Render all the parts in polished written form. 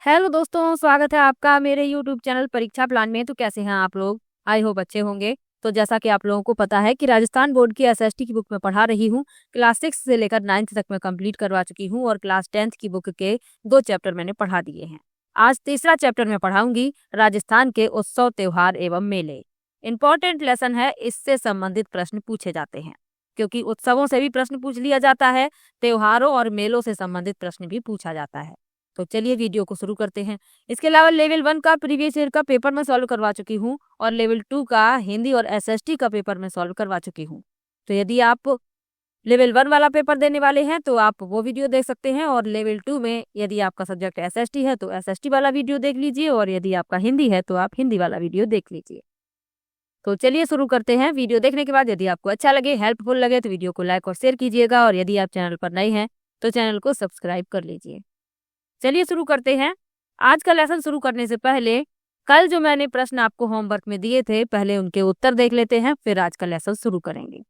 Hello दोस्तों, स्वागत है आपका मेरे यूट्यूब चैनल परीक्षा प्लान में। तो कैसे हैं आप लोग? आई होप अच्छे होंगे। तो जैसा कि आप लोगों को पता है कि राजस्थान बोर्ड की एसएसटी की बुक में पढ़ा रही हूँ। क्लास 6 से लेकर 9th तक मैं कंप्लीट करवा चुकी हूँ और क्लास 10th की बुक के 2 चैप्टर मैंने पढ़ा दिए हैं। आज तीसरा चैप्टर मैं पढ़ाऊंगी, राजस्थान के उत्सव, त्योहार एवं मेले। इंपॉर्टेंट लेसन है, इससे संबंधित प्रश्न पूछे जाते हैं क्योंकि उत्सवों से भी प्रश्न पूछ लिया जाता है, त्योहारों और मेलों से संबंधित प्रश्न भी पूछा जाता है। तो चलिए वीडियो को शुरू करते हैं। इसके अलावा लेवल 1 का प्रीवियस ईयर का पेपर मैं सॉल्व करवा चुकी हूँ और लेवल 2 का हिंदी और एसएसटी का पेपर मैं सॉल्व करवा चुकी हूँ। तो यदि आप लेवल 1 वाला पेपर देने वाले हैं तो आप वो वीडियो देख सकते हैं, और लेवल 2 में यदि आपका सब्जेक्ट एसएसटी है तो एसएसटी वाला वीडियो देख लीजिए, और यदि आपका हिंदी है तो आप हिंदी वाला वीडियो देख लीजिए। तो चलिए शुरू करते हैं। वीडियो देखने के बाद यदि आपको अच्छा लगे, हेल्पफुल लगे तो वीडियो को लाइक और शेयर कीजिएगा, और यदि आप चैनल पर नए हैं तो चैनल को सब्सक्राइब कर लीजिए। चलिए शुरू करते हैं। आज का लेसन शुरू करने से पहले कल जो मैंने प्रश्न आपको होमवर्क में दिए थे, पहले उनके उत्तर देख लेते हैं, फिर आज का लेसन शुरू करेंगे।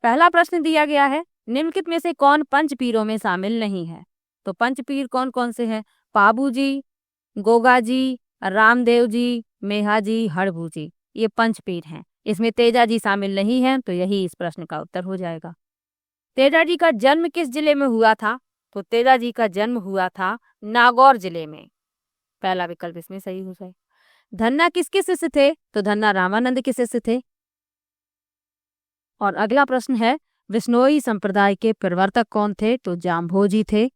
पहला प्रश्न दिया गया है, निम्नलिखित में से कौन पंच पीरों में शामिल नहीं है? तो पंच पीर कौन कौन से हैं? पाबू जी, गोगा जी, रामदेव जी, मेहा जी, हड़बू जी, ये पंच पीर हैं। इसमें तेजा जी शामिल नहीं है, तो यही इस प्रश्न का उत्तर हो जाएगा। तेजा जी का जन्म किस जिले में हुआ था? तो तेजा जी का जन्म हुआ था नागौर जिले में। पहला विकल्प इसमें सही हो जाए। धन्ना किसके शिष्य थे? तो धन्ना रामानंद के शिष्य थे। और अगला प्रश्न है, विश्नोई संप्रदाय के प्रवर्तक कौन थे? तो जाम्भोजी थे।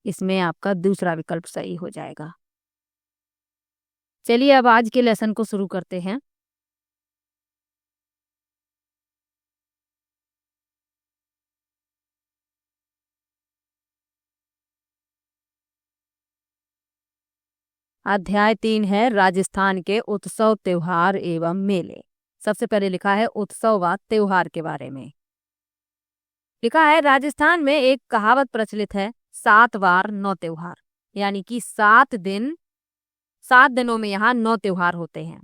इसमें आपका दूसरा विकल्प सही हो जाएगा। चलिए अब आज के लेसन को शुरू करते हैं। अध्याय 3 है राजस्थान के उत्सव, त्योहार एवं मेले। सबसे पहले लिखा है उत्सव व त्योहार के बारे में। लिखा है, राजस्थान में एक कहावत प्रचलित है, 7 बार 9 त्योहार। यानी कि 7 दिनों में यहाँ 9 त्योहार होते हैं।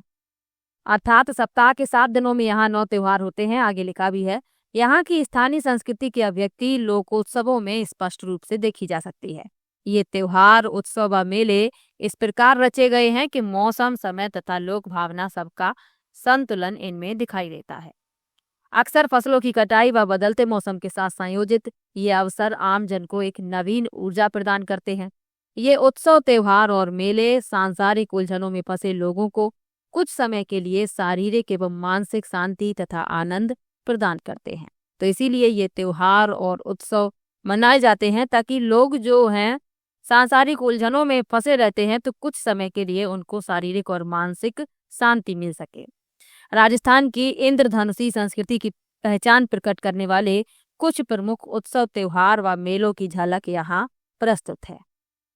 अर्थात सप्ताह के 7 दिनों में यहाँ 9 त्योहार होते हैं। आगे लिखा भी है, यहाँ की स्थानीय संस्कृति की अभिव्यक्ति लोकोत्सवों में स्पष्ट रूप से देखी जा सकती है। ये त्योहार, उत्सव व मेले इस प्रकार रचे गए हैं कि मौसम, समय तथा लोक भावना सबका संतुलन इनमें दिखाई देता है। अक्सर फसलों की कटाई व बदलते मौसम के साथ संयोजित ये अवसर आम जन को एक नवीन ऊर्जा प्रदान करते हैं। ये उत्सव, त्योहार और मेले सांसारिक उलझनों में फंसे लोगों को कुछ समय के लिए शारीरिक एवं मानसिक शांति तथा आनंद प्रदान करते हैं। तो इसीलिए ये त्योहार और उत्सव मनाए जाते हैं, ताकि लोग जो हैं सांसारिक उलझनों में फंसे रहते हैं तो कुछ समय के लिए उनको शारीरिक और मानसिक शांति मिल सके। राजस्थान की इंद्रधनुषी संस्कृति की पहचान प्रकट करने वाले कुछ प्रमुख उत्सव, त्योहार व मेलों की झलक यहाँ प्रस्तुत है।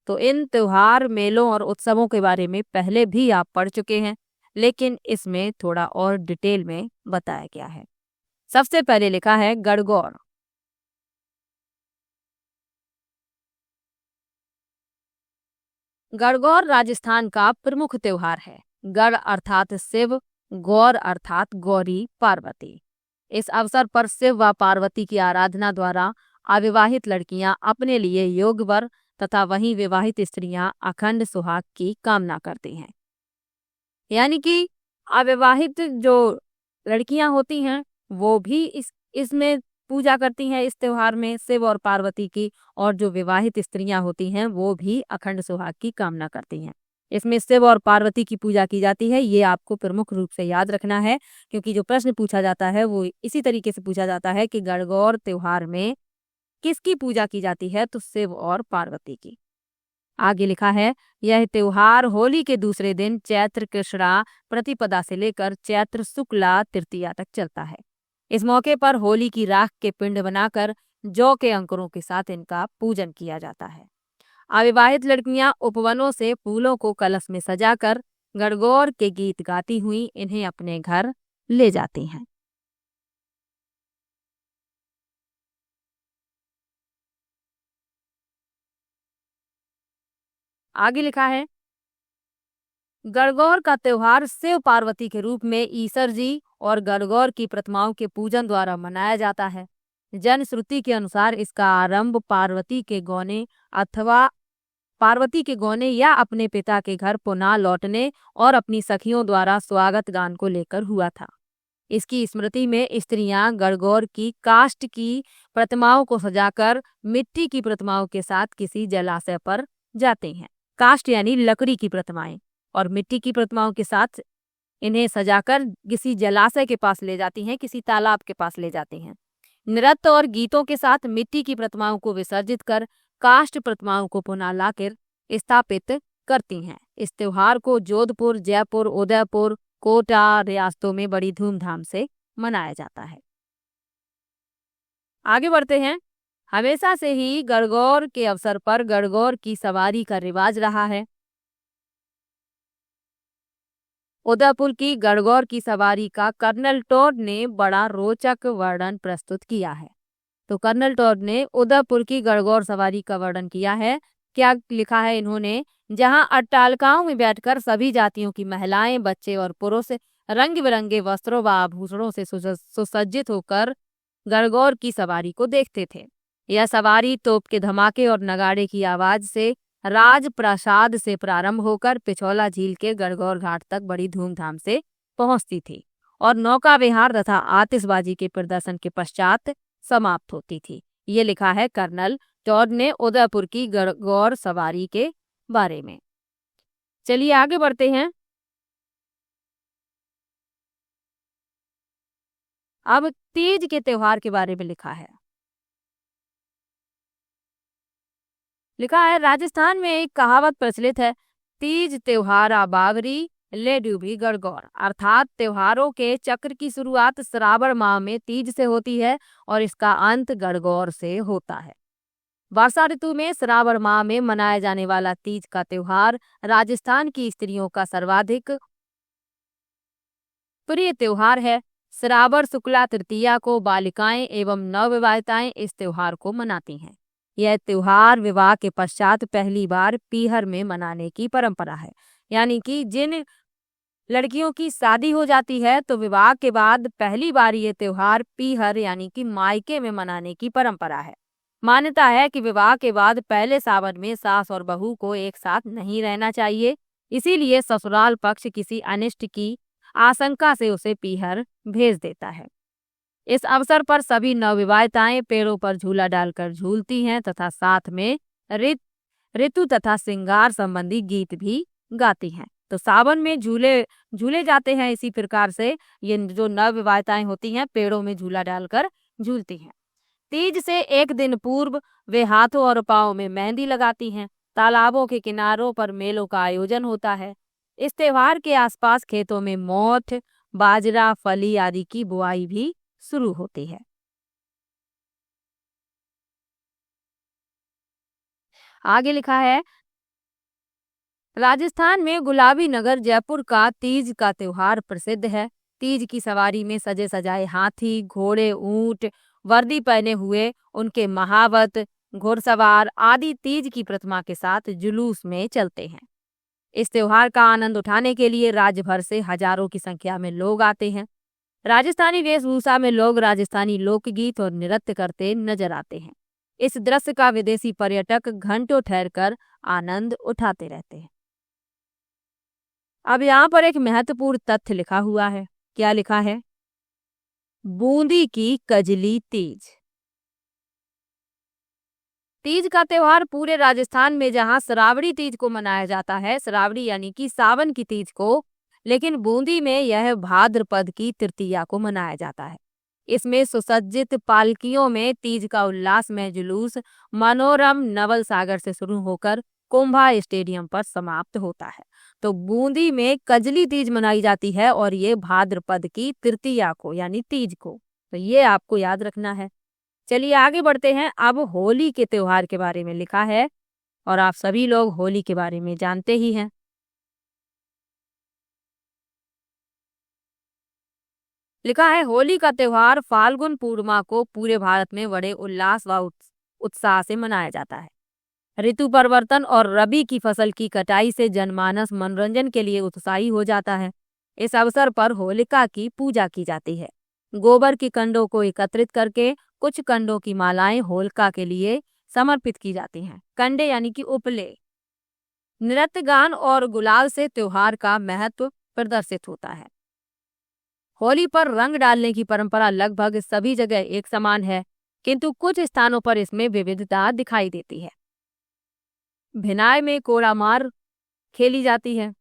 तो इन त्योहार, मेलों और उत्सवों के बारे में पहले भी आप पढ़ चुके हैं, लेकिन इसमें थोड़ा और डिटेल में बताया गया है। सबसे पहले लिखा है गणगौर। गणगौर राजस्थान का प्रमुख त्योहार है। गढ़ अर्थात शिव, गौर अर्थात गौरी, पार्वती। इस अवसर पर शिव व पार्वती की आराधना द्वारा अविवाहित लड़कियां अपने लिए योग्य वर तथा वहीं विवाहित स्त्रियां अखंड सुहाग की कामना करती हैं। यानी कि अविवाहित जो लड़कियां होती हैं वो भी इसमें पूजा करती हैं, इस त्योहार में शिव और पार्वती की, और जो विवाहित स्त्रियां होती हैं वो भी अखंड सुहाग की कामना करती हैं। इसमें शिव और पार्वती की पूजा की जाती है, ये आपको प्रमुख रूप से याद रखना है, क्योंकि जो प्रश्न पूछा जाता है वो इसी तरीके से पूछा जाता है कि गणगौर त्योहार में किसकी पूजा की जाती है? तो शिव और पार्वती की। आगे लिखा है, यह त्योहार होली के दूसरे दिन चैत्र कृष्णा प्रतिपदा से लेकर चैत्र शुक्ला तृतीया तक चलता है। इस मौके पर होली की राख के पिंड बनाकर जौ के अंकुरों के साथ इनका पूजन किया जाता है। अविवाहित लड़कियां उपवनों से फूलों को कलश में सजाकर गणगौर के गीत गाती हुई इन्हें अपने घर ले जाती हैं। आगे लिखा है, गणगौर का त्योहार शिव पार्वती के रूप में ईसर जी और गणगौर की प्रतिमाओं के पूजन द्वारा मनाया जाता है। जन श्रुति के अनुसार इसका आरंभ पार्वती के गौने या अपने पिता के घर पुनः लौटने और अपनी सखियों द्वारा स्वागत गान को लेकर हुआ था। इसकी स्मृति में स्त्रियां गणगौर की काष्ठ की प्रतिमाओं को सजाकर मिट्टी की प्रतिमाओं के साथ किसी जलाशय पर जाती हैं। काष्ठ यानी लकड़ी की प्रतिमाएं और मिट्टी की प्रतिमाओं के साथ इन्हें सजाकर किसी जलाशय के पास ले जाती हैं, किसी तालाब के पास ले जाती हैं। नृत्य और गीतों के साथ मिट्टी की प्रतिमाओं को विसर्जित कर काष्ठ प्रतिमाओं को पुनः लाकर स्थापित करती हैं। इस त्योहार को जोधपुर, जयपुर, उदयपुर, कोटा रियासतों में बड़ी धूमधाम से मनाया जाता है। आगे बढ़ते हैं। हमेशा से ही गणगौर के अवसर पर गणगौर की सवारी का रिवाज रहा है। उदयपुर की गणगौर की सवारी का कर्नल टॉड ने बड़ा रोचक वर्णन प्रस्तुत किया है। तो कर्नल टॉड ने उदयपुर की गणगौर सवारी का वर्णन किया है। क्या लिखा है इन्होंने? जहां अट्टालिकाओं में बैठकर सभी जातियों की महिलाएं, बच्चे और पुरुष रंग बिरंगे वस्त्रों व आभूषणों से सुसज्जित होकर गणगौर की सवारी को देखते थे। यह सवारी तोप के धमाके और नगाड़े की आवाज से राजप्रासाद से प्रारंभ होकर पिछौला झील के गणगौर घाट तक बड़ी धूमधाम से पहुंचती थी और नौका विहार तथा आतिशबाजी के प्रदर्शन के पश्चात समाप्त होती थी। ये लिखा है कर्नल टॉड ने उदयपुर की गणगौर सवारी के बारे में। चलिए आगे बढ़ते हैं। अब तीज के त्योहार के बारे में लिखा है। राजस्थान में एक कहावत प्रचलित है, तीज त्योहार आ बावरी ले डूबी गणगौर। अर्थात त्योहारों के चक्र की शुरुआत श्रावण माह में तीज से होती है और इसका अंत गणगौर से होता है। वर्षा ऋतु में श्रावण माह में मनाया जाने वाला तीज का त्योहार राजस्थान की स्त्रियों का सर्वाधिक प्रिय त्योहार है। श्रावण शुक्ला तृतीया को बालिकाएं एवं नवविवाहिताएं इस त्योहार को मनाती हैं। यह त्योहार विवाह के पश्चात पहली बार पीहर में मनाने की परंपरा है। यानी कि जिन लड़कियों की शादी हो जाती है तो विवाह के बाद पहली बार ये त्योहार पीहर यानी कि मायके में मनाने की परंपरा है। मान्यता है कि विवाह के बाद पहले सावन में सास और बहू को एक साथ नहीं रहना चाहिए, इसीलिए ससुराल पक्ष किसी अनिष्ट की आशंका से उसे पीहर भेज देता है। इस अवसर पर सभी नवविवाहिताएं पेड़ों पर झूला डालकर झूलती हैं तथा साथ में ऋतु तथा श्रृंगार संबंधी गीत भी गाती हैं। तो सावन में झूले जाते हैं। इसी प्रकार से ये जो नवविवाहिताएं होती हैं पेड़ों में झूला डालकर झूलती हैं। तीज से एक दिन पूर्व वे हाथों और पांव में मेहंदी लगाती हैं। तालाबों के किनारों पर मेलों का आयोजन होता है। इस त्योहार के आसपास खेतों में मोठ, बाजरा, फली आदि की बुआई भी शुरू होती है। आगे लिखा है, राजस्थान में गुलाबी नगर जयपुर का तीज का त्योहार प्रसिद्ध है। तीज की सवारी में सजे सजाए हाथी, घोड़े, ऊंट, वर्दी पहने हुए उनके महावत, घुड़सवार आदि तीज की प्रतिमा के साथ जुलूस में चलते हैं। इस त्योहार का आनंद उठाने के लिए राज्य भर से हजारों की संख्या में लोग आते हैं। राजस्थानी वेशभूषा में लोग राजस्थानी लोकगीत और नृत्य करते नजर आते हैं। इस दृश्य का विदेशी पर्यटक घंटों ठहरकर आनंद उठाते रहते हैं। अब यहाँ पर एक महत्वपूर्ण तथ्य लिखा हुआ है। क्या लिखा है? बूंदी की कजली तीज। तीज का त्योहार पूरे राजस्थान में जहां श्रावणी तीज को मनाया जाता है, श्रावणी यानी कि सावन की तीज को, लेकिन बूंदी में यह भाद्रपद की तृतीया को मनाया जाता है। इसमें सुसज्जित पालकियों में तीज का उल्लासमय जुलूस मनोरम नवल सागर से शुरू होकर कुंभा स्टेडियम पर समाप्त होता है। तो बूंदी में कजली तीज मनाई जाती है और ये भाद्रपद की तृतीया को यानी तीज को। तो ये आपको याद रखना है। चलिए आगे बढ़ते हैं। अब होली के त्योहार के बारे में लिखा है और आप सभी लोग होली के बारे में जानते ही हैं। लिखा है, होली का त्योहार फाल्गुन पूर्णिमा को पूरे भारत में बड़े उल्लास व उत्साह से मनाया जाता है। ऋतु परिवर्तन और रबी की फसल की कटाई से जनमानस मनोरंजन के लिए उत्साही हो जाता है। इस अवसर पर होलिका की पूजा की जाती है। गोबर की कंडों को एकत्रित करके कुछ कंडों की मालाएं होलिका के लिए समर्पित की जाती हैं। कंडे यानी कि उपले, नृत्य गान और गुलाल से त्योहार का महत्व प्रदर्शित होता है। होली पर रंग डालने की परंपरा लगभग सभी जगह एक समान है, किंतु कुछ स्थानों पर इसमें विविधता दिखाई देती है। भिनाई में कोड़ामार खेली जाती है,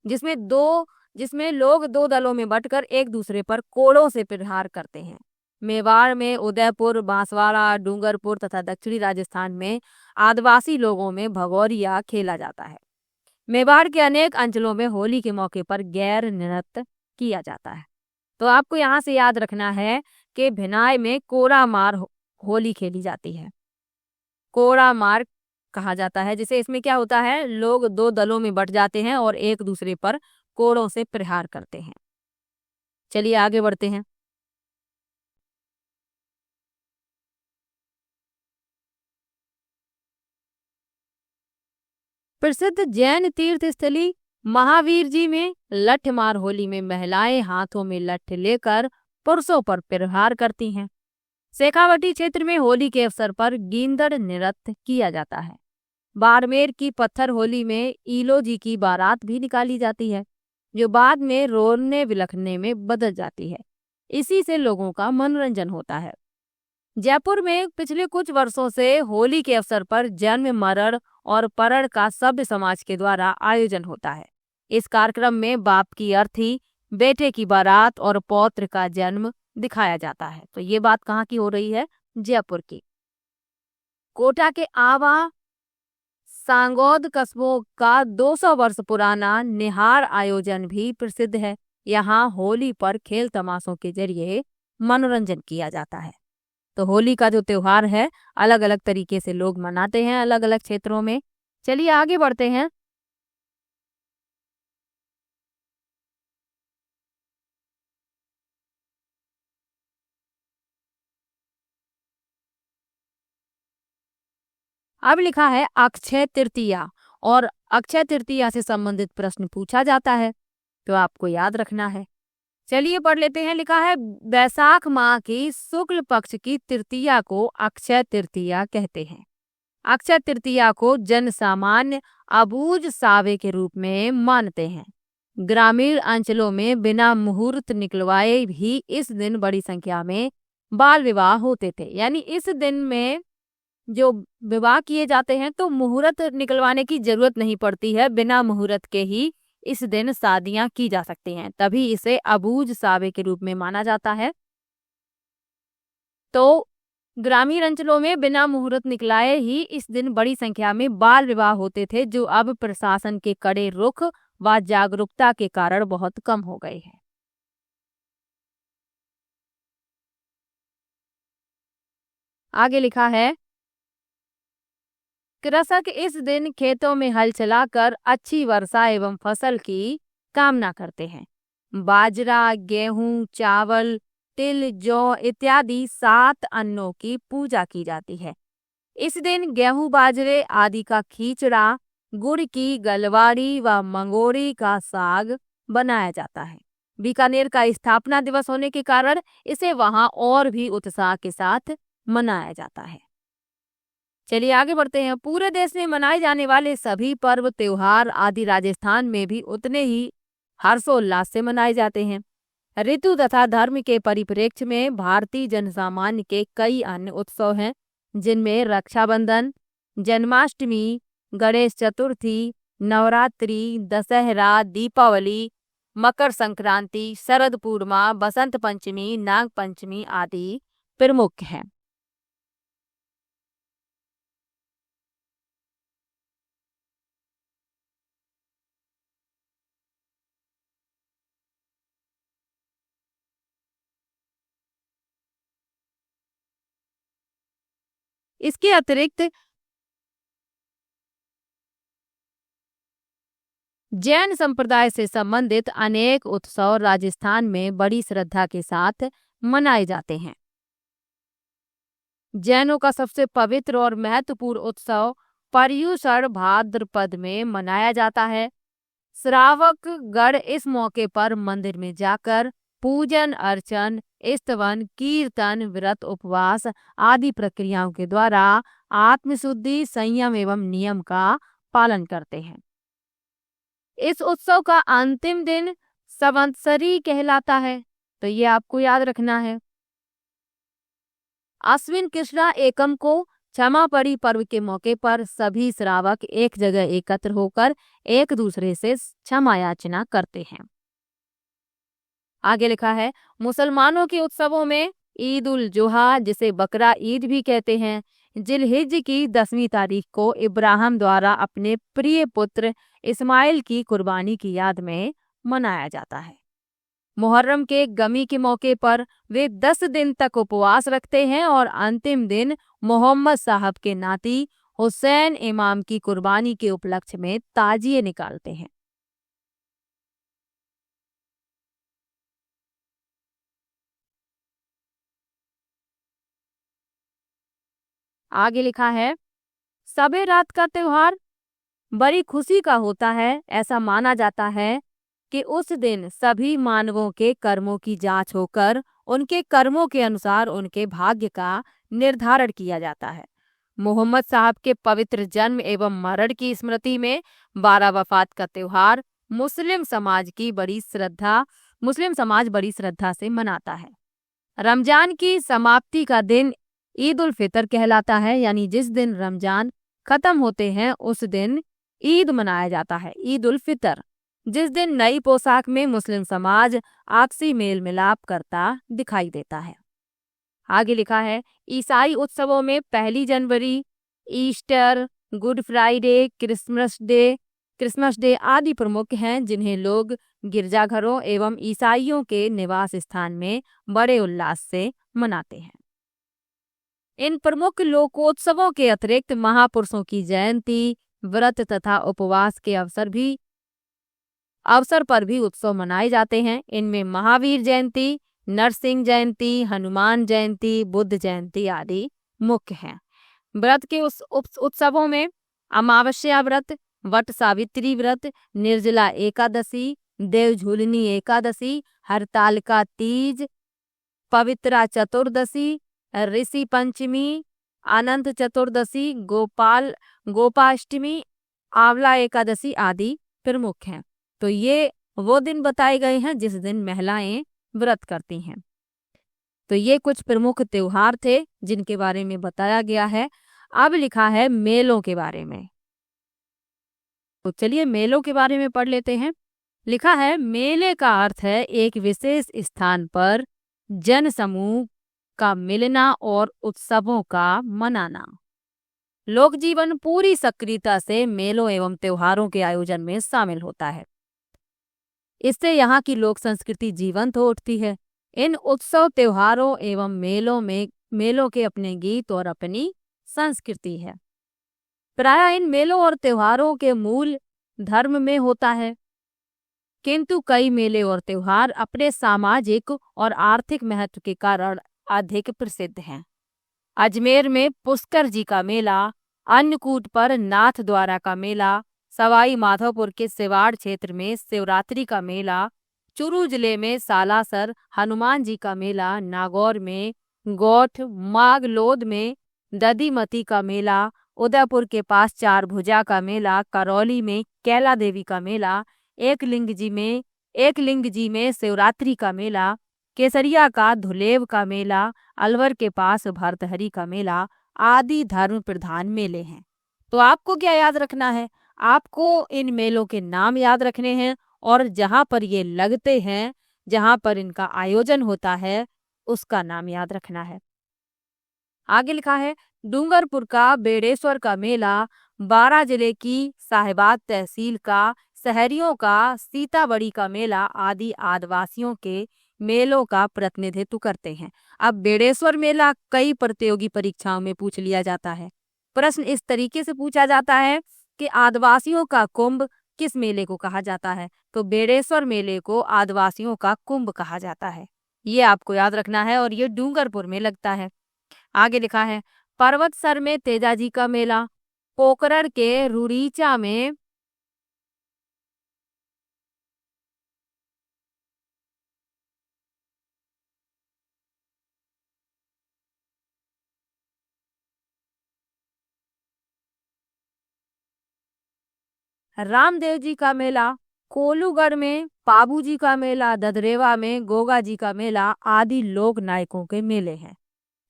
जिसमें लोग दो दलों में बंटकर एक दूसरे पर कोड़ों से प्रहार करते हैं। मेवाड़ में उदयपुर, बांसवाड़ा, डूंगरपुर तथा दक्षिणी राजस्थान में आदिवासी लोगों में भगौरिया खेला जाता है। मेवाड़ के अनेक अंचलों में होली के मौके पर गैर नृत्य किया जाता है। तो आपको यहाँ से याद रखना है कि भिनाई में कोड़ा मार होली खेली जाती है। कोड़ा मार कहा जाता है, जिसे इसमें क्या होता है, लोग दो दलों में बंट जाते हैं और एक दूसरे पर कोड़ों से प्रहार करते हैं। चलिए आगे बढ़ते हैं। प्रसिद्ध जैन तीर्थ स्थली महावीर जी में लठमार होली में महिलाएं हाथों में लठ लेकर पुरुषों पर प्रहार करती हैं। शेखावटी क्षेत्र में होली के अवसर पर गींदड़ नृत्य किया जाता है। बाड़मेर की पत्थर होली में ईलो जी की बारात भी निकाली जाती है, जो बाद में रोने बिलखने में बदल जाती है। इसी से लोगों का मनोरंजन होता है। जयपुर में पिछले कुछ वर्षों से होली के अवसर पर जन्म, मरण और परण का सभ्य समाज के द्वारा आयोजन होता है। इस कार्यक्रम में बाप की अर्थी, बेटे की बारात और पौत्र का जन्म दिखाया जाता है। तो ये बात कहाँ की हो रही है? जयपुर की। कोटा के आवा सांगोद कस्बों का 200 वर्ष पुराना निहार आयोजन भी प्रसिद्ध है। यहाँ होली पर खेल तमाशों के जरिए मनोरंजन किया जाता है। तो होली का जो त्योहार है, अलग अलग तरीके से लोग मनाते हैं अलग अलग क्षेत्रों में। चलिए आगे बढ़ते हैं। अब लिखा है अक्षय तृतीया, और अक्षय तृतीया से संबंधित प्रश्न पूछा जाता है, तो आपको याद रखना है। चलिए पढ़ लेते हैं। लिखा है बैसाख माह की शुक्ल पक्ष की तृतीया को अक्षय तृतीया कहते हैं। अक्षय तृतीया को जन सामान्य अबूझ सावे के रूप में मानते हैं। ग्रामीण अंचलों में बिना मुहूर्त निकलवाए भी इस दिन बड़ी संख्या में बाल विवाह होते थे। यानी इस दिन में जो विवाह किए जाते हैं तो मुहूर्त निकलवाने की जरूरत नहीं पड़ती है, बिना मुहूर्त के ही इस दिन शादियां की जा सकती हैं, तभी इसे अबूझ सावे के रूप में माना जाता है। तो ग्रामीण अंचलों में बिना मुहूर्त निकलाए ही इस दिन बड़ी संख्या में बाल विवाह होते थे, जो अब प्रशासन के कड़े रुख व जागरूकता के कारण बहुत कम हो गए हैं। आगे लिखा है कृषक इस दिन खेतों में हल चलाकर अच्छी वर्षा एवं फसल की कामना करते हैं। बाजरा, गेहूं, चावल, तिल, जौ इत्यादि 7 अन्नों की पूजा की जाती है। इस दिन गेहूं, बाजरे आदि का खींचड़ा, गुड़ की गलवाड़ी व मंगोरी का साग बनाया जाता है। बीकानेर का स्थापना दिवस होने के कारण इसे वहां और भी उत्साह के साथ मनाया जाता है। चलिए आगे बढ़ते हैं। पूरे देश में मनाए जाने वाले सभी पर्व त्योहार आदि राजस्थान में भी उतने ही हर्षोल्लास से मनाए जाते हैं। ऋतु तथा धर्म के परिप्रेक्ष्य में भारतीय जनसामान्य के कई अन्य उत्सव हैं, जिनमें रक्षाबंधन, जन्माष्टमी, गणेश चतुर्थी, नवरात्रि, दशहरा, दीपावली, मकर संक्रांति, शरद पूर्णिमा, बसंत पंचमी, नाग पंचमी आदि प्रमुख हैं। इसके अतिरिक्त जैन संप्रदाय से संबंधित अनेक उत्सव राजस्थान में बड़ी श्रद्धा के साथ मनाए जाते हैं। जैनों का सबसे पवित्र और महत्वपूर्ण उत्सव पर्युषण भाद्रपद में मनाया जाता है। श्रावक गण इस मौके पर मंदिर में जाकर पूजन अर्चन, स्तवन, कीर्तन, व्रत, उपवास आदि प्रक्रियाओं के द्वारा आत्मशुद्धि, संयम एवं नियम का पालन करते हैं। इस उत्सव का अंतिम दिन संवत्सरी कहलाता है, तो ये आपको याद रखना है। आश्विन कृष्णा एकम को क्षमा पड़ी पर्व के मौके पर सभी श्रावक एक जगह एकत्र होकर एक दूसरे से क्षमा याचना करते हैं। आगे लिखा है, मुसलमानों के उत्सवों में ईद उल जुहा, जिसे बकरा ईद भी कहते हैं, जिलहिज की 10वीं तारीख को इब्राहिम द्वारा अपने प्रिय पुत्र इस्माइल की कुर्बानी की याद में मनाया जाता है। मुहर्रम के गमी के मौके पर वे 10 दिन तक उपवास रखते हैं और अंतिम दिन मोहम्मद साहब के नाती हुसैन इमाम की कुर्बानी के उपलक्ष्य में ताजिए निकालते हैं। आगे लिखा है, सबे रात का त्योहार बड़ी खुशी का होता है। ऐसा माना जाता है कि उस दिन सभी मानवों के कर्मों की जांच होकर उनके कर्मों के अनुसार उनके भाग्य का निर्धारण किया जाता है। मोहम्मद साहब के पवित्र जन्म एवं मरण की स्मृति में 12 वफात का त्योहार मुस्लिम समाज बड़ी श्रद्धा से मनाता है। रमजान की समाप्ति का दिन ईद उल फितर कहलाता है, यानी जिस दिन रमजान खत्म होते हैं उस दिन ईद मनाया जाता है, ईद उल फितर, जिस दिन नई पोशाक में मुस्लिम समाज आपसी मेल मिलाप करता दिखाई देता है। आगे लिखा है, ईसाई उत्सवों में 1 जनवरी, Easter, Good Friday, Christmas Day आदि प्रमुख हैं, जिन्हें लोग गिरजाघरों एवं ईसाइयों के निवास स्थान में बड़े उल्लास से मनाते हैं। इन प्रमुख लोकोत्सवों के अतिरिक्त महापुरुषों की जयंती, व्रत तथा उपवास के अवसर पर भी उत्सव मनाए जाते हैं। इनमें महावीर जयंती, नरसिंह जयंती, हनुमान जयंती, बुद्ध जयंती आदि मुख्य हैं। व्रत के उस उत्सवों में अमावस्या व्रत, वट सावित्री व्रत, निर्जला एकादशी, देवझूलनी एकादशी, हरतालिका तीज, पवित्रा चतुर्दशी, ऋषि पंचमी, अनंत चतुर्दशी, गोपाष्टमी, आंवला एकादशी आदि प्रमुख हैं। तो ये वो दिन बताए गए हैं जिस दिन महिलाएं व्रत करती हैं। तो ये कुछ प्रमुख त्योहार थे जिनके बारे में बताया गया है। अब लिखा है मेलों के बारे में, तो चलिए मेलों के बारे में पढ़ लेते हैं। लिखा है, मेले का अर्थ है एक विशेष स्थान पर जन समूह का मिलना और उत्सवों का मनाना। लोक जीवन पूरी सक्रियता से मेलों एवं त्योहारों के आयोजन में शामिल होता है। इससे यहाँ की लोक संस्कृति जीवंत हो उठती है। इन उत्सव त्योहारों एवं मेलों के अपने गीत और अपनी संस्कृति है। प्रायः इन मेलों और त्योहारों के मूल धर्म में होता है, किंतु कई मेले और त्योहार अपने सामाजिक और आर्थिक महत्व के कारण अधिक प्रसिद्ध हैं। अजमेर में पुष्कर जी का मेला, अन्नकूट पर नाथ द्वारा का मेला, सवाई माधोपुर के सिवाड़ क्षेत्र में शिवरात्रि का मेला, चुरू जिले में सालासर हनुमान जी का मेला, नागौर में गोठ, मागलोद में दधीमती का मेला, उदयपुर के पास चार भुजा का मेला, करौली में कैला देवी का मेला, एकलिंग जी में शिवरात्रि का मेला, केसरिया का धुलेव का मेला, अलवर के पास भरतहरी का मेला आदि धर्म प्रधान मेले हैं। तो आपको क्या याद रखना है? आपको इन मेलों के नाम याद रखने हैं और जहाँ पर ये लगते हैं, जहाँ पर इनका आयोजन होता है, उसका नाम याद रखना है। आगे लिखा है, डूंगरपुर का बेड़ेश्वर का मेला, 12 जिले की साहिबाद तहसील का शहरियों का सीताबड़ी का मेला आदि आदिवासियों के मेलों का प्रतिनिधित्व करते हैं। अब बेड़ेश्वर मेला कई प्रतियोगी परीक्षाओं में पूछ लिया जाता है। प्रश्न इस तरीके से पूछा जाता है कि आदिवासियों का कुंभ किस मेले को कहा जाता है? तो बेड़ेश्वर मेले को आदिवासियों का कुंभ कहा जाता है। ये आपको याद रखना है और ये डूंगरपुर में लगता है। आगे लिखा है पर्वतसर में तेजाजी का मेला, पोखरण के रुड़ीचा में रामदेव जी का मेला, कोलूगढ़ में पाबू जी का मेला, ददरेवा में गोगा जी का मेला आदि लोक नायकों के मेले हैं।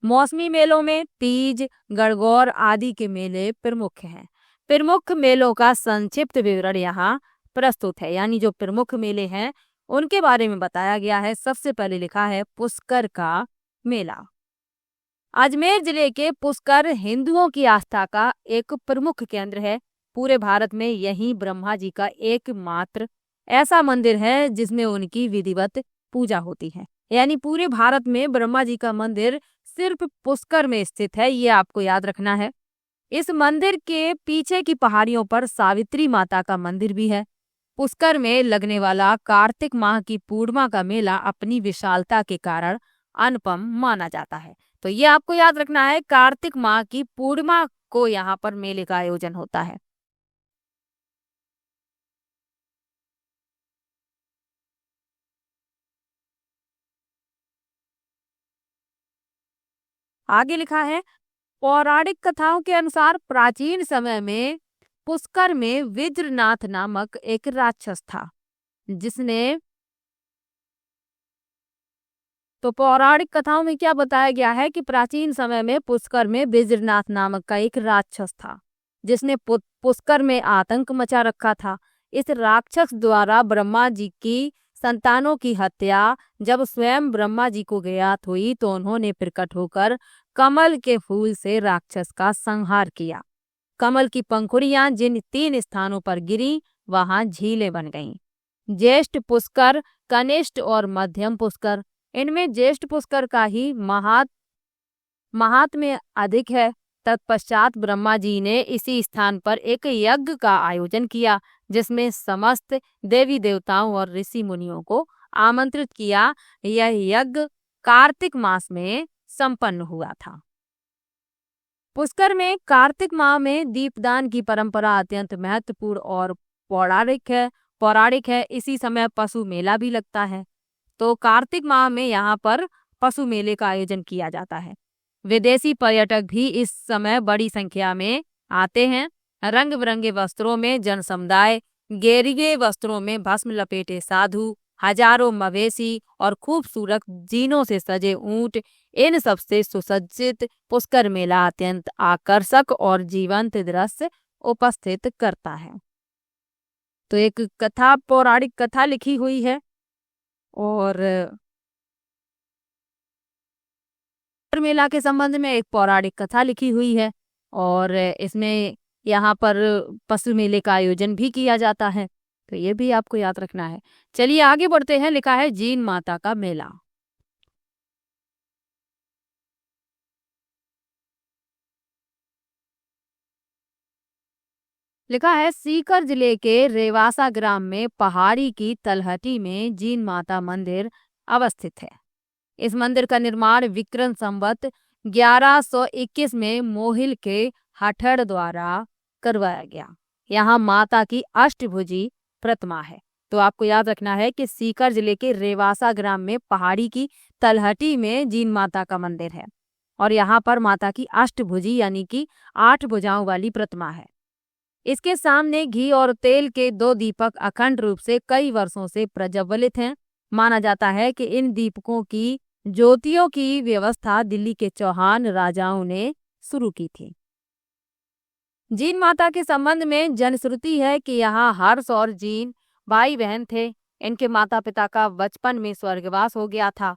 मौसमी मेलों में तीज, गणगौर आदि के मेले प्रमुख हैं। प्रमुख मेलों का संक्षिप्त विवरण यहाँ प्रस्तुत है, यानी जो प्रमुख मेले हैं उनके बारे में बताया गया है। सबसे पहले लिखा है पुष्कर का मेला। अजमेर जिले के पुष्कर हिंदुओं की आस्था का एक प्रमुख केंद्र है। पूरे भारत में यही ब्रह्मा जी का एकमात्र ऐसा मंदिर है जिसमें उनकी विधिवत पूजा होती है। यानी पूरे भारत में ब्रह्मा जी का मंदिर सिर्फ पुष्कर में स्थित है, ये आपको याद रखना है। इस मंदिर के पीछे की पहाड़ियों पर सावित्री माता का मंदिर भी है। पुष्कर में लगने वाला कार्तिक माह की पूर्णिमा का मेला अपनी विशालता के कारण अनुपम माना जाता है। तो ये आपको याद रखना है, कार्तिक माह की पूर्णिमा को यहाँ पर मेले का आयोजन होता है। आगे लिखा है पौराणिक कथाओं के अनुसार प्राचीन समय में पुष्कर में विज्रनाथ नामक एक राक्षस था जिसने तो पौराणिक कथाओं में क्या बताया गया है कि प्राचीन समय में पुष्कर में विज्रनाथ नामक का एक राक्षस था जिसने पुष्कर में आतंक मचा रखा था। इस राक्षस द्वारा ब्रह्मा जी की संतानों की हत्या जब स्वयं ब्रह्मा जी को ज्ञात हुई तो उन्होंने प्रकट होकर कमल के फूल से राक्षस का संहार किया। कमल की पंखुड़ियां जिन 3 स्थानों पर गिरी वहां झीलें बन गईं। ज्येष्ठ पुष्कर, कनिष्ठ और मध्यम पुष्कर। इनमें ज्येष्ठ पुष्कर का ही महात्म्य अधिक है। तत्पश्चात ब्रह्मा जी ने इसी स्थान पर एक यज्ञ का आयोजन किया जिसमें समस्त देवी देवताओं और ऋषि मुनियों को आमंत्रित किया। यह यज्ञ कार्तिक मास में संपन्न हुआ था। पुष्कर में कार्तिक माह में दीपदान की परंपरा अत्यंत महत्वपूर्ण और पौराणिक है। इसी समय पशु मेला भी लगता है। तो कार्तिक माह में यहाँ पर पशु मेले का आयोजन किया जाता है। विदेशी पर्यटक भी इस समय बड़ी संख्या में आते हैं। रंग बिरंगे वस्त्रों में जन समुदाय, गेरिगे वस्त्रों में भस्म लपेटे साधु, हजारों मवेशी और खूबसूरत जीनों से सजे ऊंट, इन सबसे सुसज्जित पुष्कर मेला अत्यंत आकर्षक और जीवंत दृश्य उपस्थित करता है। तो एक कथा, पौराणिक कथा लिखी हुई है और मेला के संबंध में एक पौराणिक कथा लिखी हुई है और इसमें यहाँ पर पशु मेले का आयोजन भी किया जाता है। तो ये भी आपको याद रखना है। चलिए आगे बढ़ते हैं। लिखा है जीन माता का मेला। लिखा है सीकर जिले के रेवासा ग्राम में पहाड़ी की तलहटी में जीन माता मंदिर अवस्थित है। इस मंदिर का निर्माण विक्रम संवत 1121 में मोहिल के हठड़ द्वारा करवाया गया। यहाँ माता की अष्टभुजी प्रतिमा है। तो आपको याद रखना है कि सीकर जिले के रेवासा ग्राम में पहाड़ी की तलहटी में जीन माता का मंदिर है और यहाँ पर माता की अष्टभुजी यानी कि 8 भुजाओं वाली प्रतिमा है। इसके सामने घी और तेल के 2 दीपक अखंड रूप से कई वर्षों से प्रज्वलित हैं। माना जाता है कि इन दीपकों की ज्योतियों की व्यवस्था दिल्ली के चौहान राजाओं ने शुरू की थी। जीन माता के संबंध में जनश्रुति है कि यहाँ हर्ष और जीन भाई बहन थे। इनके माता पिता का बचपन में स्वर्गवास हो गया था।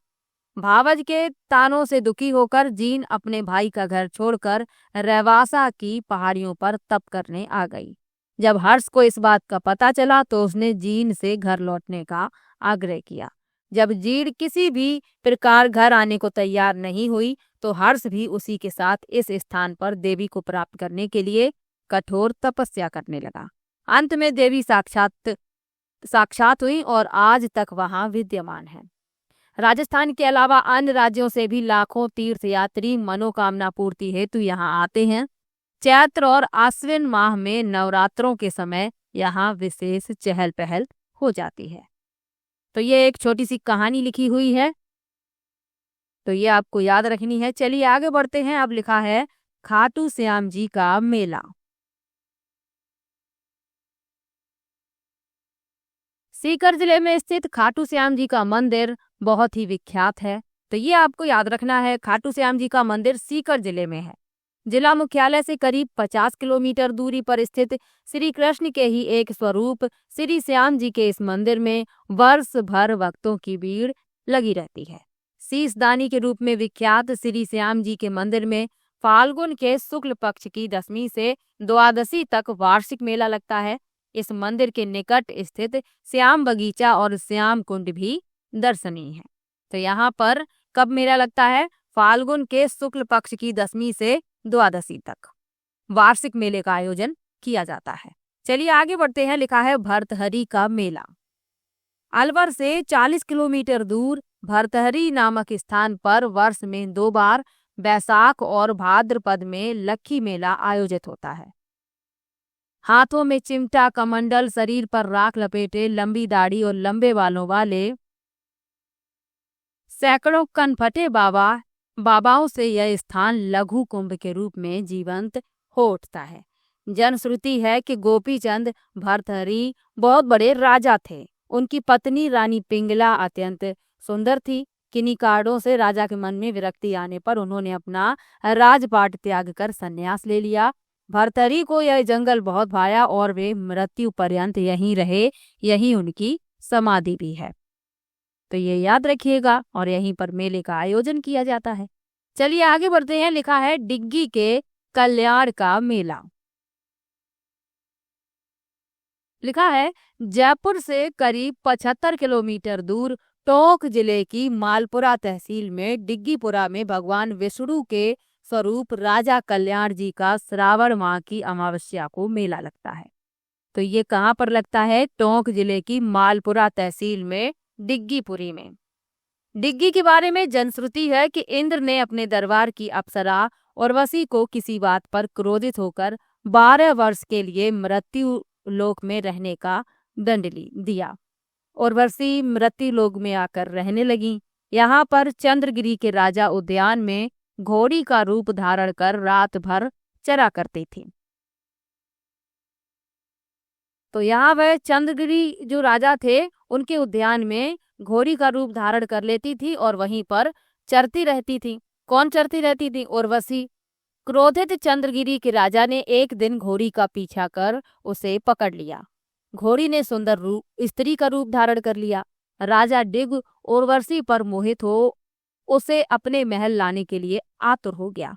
भावज के तानों से दुखी होकर जीन अपने भाई का घर छोड़कर रेवासा की पहाड़ियों पर तप करने आ गई। जब हर्ष को इस बात का पता चला तो उसने जीन से घर लौटने का आग्रह किया। जब जीन किसी भी प्रकार घर आने को तैयार नहीं हुई तो हर्ष भी उसी के साथ इस स्थान पर देवी को प्राप्त करने के लिए कठोर तपस्या करने लगा। अंत में देवी साक्षात हुई और आज तक वहां विद्यमान है। राजस्थान के अलावा अन्य राज्यों से भी लाखों तीर्थयात्री मनोकामना पूर्ति हेतु यहाँ आते हैं। चैत्र और आश्विन माह में नवरात्रों के समय यहाँ विशेष चहल पहल हो जाती है। तो ये एक छोटी सी कहानी लिखी हुई है, तो ये आपको याद रखनी है। चलिए आगे बढ़ते हैं। अब लिखा है खाटू श्याम जी का मेला। सीकर जिले में स्थित खाटू श्याम जी का मंदिर बहुत ही विख्यात है। तो ये आपको याद रखना है, खाटू श्याम जी का मंदिर सीकर जिले में है। जिला मुख्यालय से करीब 50 किलोमीटर दूरी पर स्थित श्री कृष्ण के ही एक स्वरूप श्री श्याम जी के इस मंदिर में वर्ष भर भक्तों की भीड़ लगी रहती है। शीशदानी के रूप में विख्यात श्री श्याम जी के मंदिर में फाल्गुन के शुक्ल पक्ष की 10वीं से द्वादशी तक वार्षिक मेला लगता है। इस मंदिर के निकट स्थित श्याम बगीचा और श्याम कुंड भी दर्शनीय है। तो यहाँ पर कब मेला लगता है? फाल्गुन के शुक्ल पक्ष की 10वीं से द्वादशी तक वार्षिक मेले का आयोजन किया जाता है। चलिए आगे बढ़ते हैं। लिखा है भर्तहरि का मेला। अलवर से 40 किलोमीटर दूर भर्तहरि नामक स्थान पर वर्ष में 2 बार बैसाख और भाद्रपद में लक्खी मेला आयोजित होता है। हाथों में चिमटा कमंडल, शरीर पर राख लपेटे, लंबी दाढ़ी और लंबे बालों वाले सैकड़ों कनफटे बाबाओं से यह स्थान लघु कुंभ के रूप में जीवंत हो उठता है। जनश्रुति है कि गोपीचंद भर्तहरि बहुत बड़े राजा थे। उनकी पत्नी रानी पिंगला अत्यंत सुंदर थी। किन्हीं कारणों से राजा के मन में विरक्ति आने पर उन्होंने अपना राजपाट त्याग कर संन्यास ले लिया। भर्तहरि को यह जंगल बहुत भाया और वे मृत्यु पर्यंत यहीं रहे। यहीं उनकी समाधि भी है। तो ये याद रखिएगा। और यहीं पर मेले का आयोजन किया जाता है। चलिए आगे बढ़ते हैं। लिखा है डिग्गी के कल्याण का मेला। लिखा है जयपुर से करीब 75 किलोमीटर दूर टोंक जिले की मालपुरा तहसील में डिग्गीपुरा में भगवान विष्णु के स्वरूप राजा कल्याण जी का श्रावण माह की अमावस्या को मेला लगता है। तो ये कहाँ पर लगता है? टोंक जिले की मालपुरा तहसील में डिग्गीपुरी में। डिग्गी के बारे में जनश्रुति है कि इंद्र ने अपने दरबार की अप्सरा उर्वशी को किसी बात पर क्रोधित होकर 12 वर्ष के लिए मृत्यु लोक में रहने का दंड दिया। उर्वशी मृत्यु लोक में आकर रहने लगी। यहाँ पर चंद्रगिरी के राजा उद्यान में घोड़ी का रूप धारण कर रात भर चरा करती थी। तो यहाँ वह चंद्रगिरी जो राजा थे उनके उद्यान में घोड़ी का रूप धारण कर लेती थी और वहीं पर चरती रहती थी। कौन चरती रहती थी? उर्वशी। क्रोधित चंद्रगिरी के राजा ने एक दिन घोड़ी का पीछा कर उसे पकड़ लिया। घोड़ी ने सुंदर रूप स्त्री का रूप धारण कर लिया। राजा डिग उर्वशी पर मोहित हो उसे अपने महल लाने के लिए आतुर हो गया।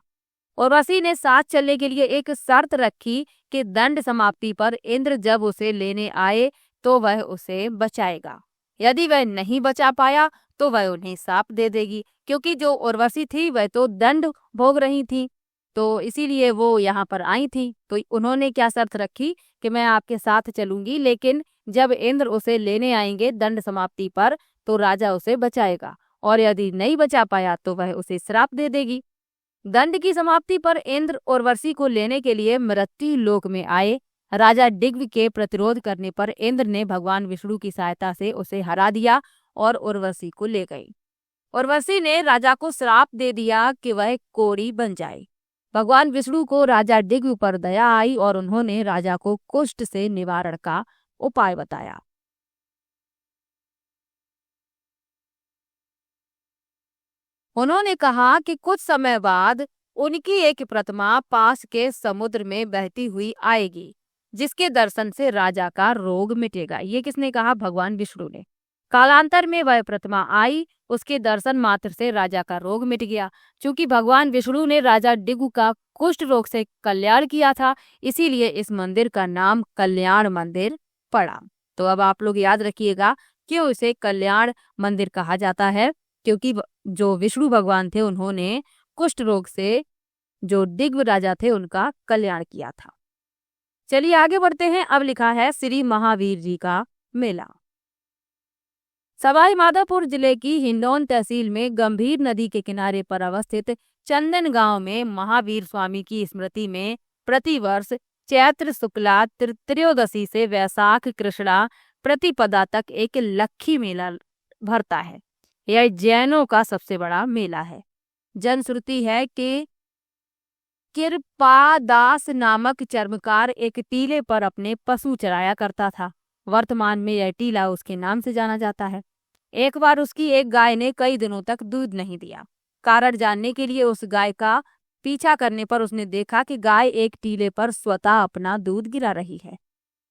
उर्वशी ने साथ चलने के लिए एक शर्त रखी कि दंड समाप्ति पर इंद्र जब उसे लेने आए तो वह उसे बचाएगा। यदि वह नहीं बचा पाया तो वह उन्हें शाप दे देगी, क्योंकि जो उर्वशी थी वह तो दंड भोग रही थी, तो इसीलिए वो यहाँ पर आई थी। तो उन्होंने क्या शर्त रखी कि मैं आपके साथ चलूंगी, लेकिन जब इंद्र उसे लेने आएंगे दंड समाप्ति पर तो राजा उसे बचाएगा, और यदि नहीं बचा पाया तो वह उसे श्राप दे देगी। दंड की समाप्ति पर इंद्र उर्वशी को लेने के लिए मृत्यु लोक में आए। राजा डिग्ग के प्रतिरोध करने पर इंद्र ने भगवान विष्णु की सहायता से उसे हरा दिया और उर्वशी को ले गई। उर्वशी ने राजा को श्राप दे दिया कि वह कोढ़ी बन जाए। भगवान विष्णु को राजा डिग्ग पर दया आई और उन्होंने राजा को कुष्ठ से निवारण का उपाय बताया। उन्होंने कहा कि कुछ समय बाद उनकी एक प्रतिमा पास के समुद्र में बहती हुई आएगी, जिसके दर्शन से राजा का रोग मिटेगा। ये किसने कहा? भगवान विष्णु ने। कालांतर में वह प्रतिमा आई, उसके दर्शन मात्र से राजा का रोग मिट गया। क्योंकि भगवान विष्णु ने राजा डिग्गु का कुष्ठ रोग से कल्याण किया था, इसीलिए इस मंदिर का नाम कल्याण मंदिर पड़ा। तो अब आप लोग याद रखिएगा क्यों इसे कल्याण मंदिर कहा जाता है, क्योंकि जो विष्णु भगवान थे उन्होंने कुष्ठ रोग से जो डिग्ग राजा थे उनका कल्याण किया था। चलिए आगे बढ़ते हैं। अब लिखा है श्री महावीर जी का मेला। सवाई माधोपुर जिले की हिंडौन तहसील में गंभीर नदी के किनारे पर अवस्थित चंदन गांव में महावीर स्वामी की स्मृति में प्रतिवर्ष चैत्र शुक्ला त्रयोदशी से वैशाख कृष्णा प्रतिपदा तक एक लक्खी मेला भरता है। यह जैनों का सबसे बड़ा मेला है। जनश्रुति है कि कृपादास नामक चर्मकार एक टीले पर अपने पशु चराया करता था। वर्तमान में यह टीला उसके नाम से जाना जाता है। एक बार उसकी एक गाय ने कई दिनों तक दूध नहीं दिया। कारण जानने के लिए उस गाय का पीछा करने पर उसने देखा कि गाय एक टीले पर स्वतः अपना दूध गिरा रही है।